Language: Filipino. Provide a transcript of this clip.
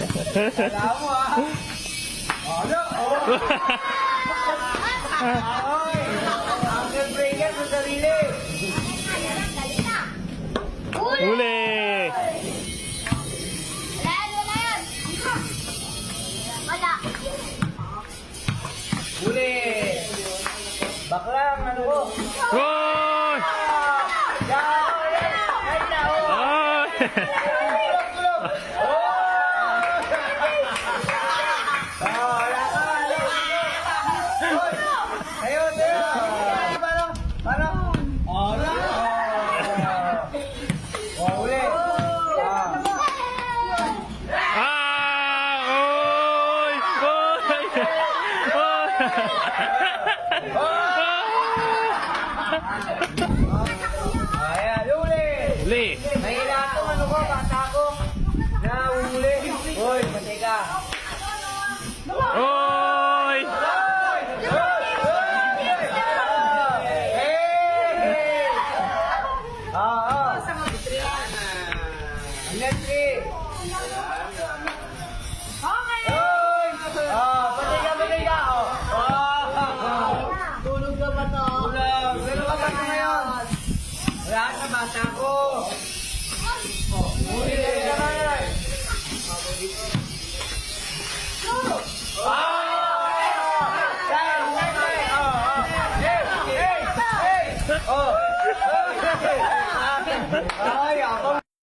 Alam mo ah. Ano? Ay! Ang breaker sa sarili. Huli! Huli! Baklang ano ko? Hoy! Ay na oh! Hoy! Ah! Hoy! Ayan, huli! Huli! Mahila itong ano ko, bata ko. Na, huli. Hoy, pati ka. Hoy! Tulog ka ba to? Tulog. Tulog ka ba to ngayon? Wala sa bata ko. Huli ka naman. Ay, ako.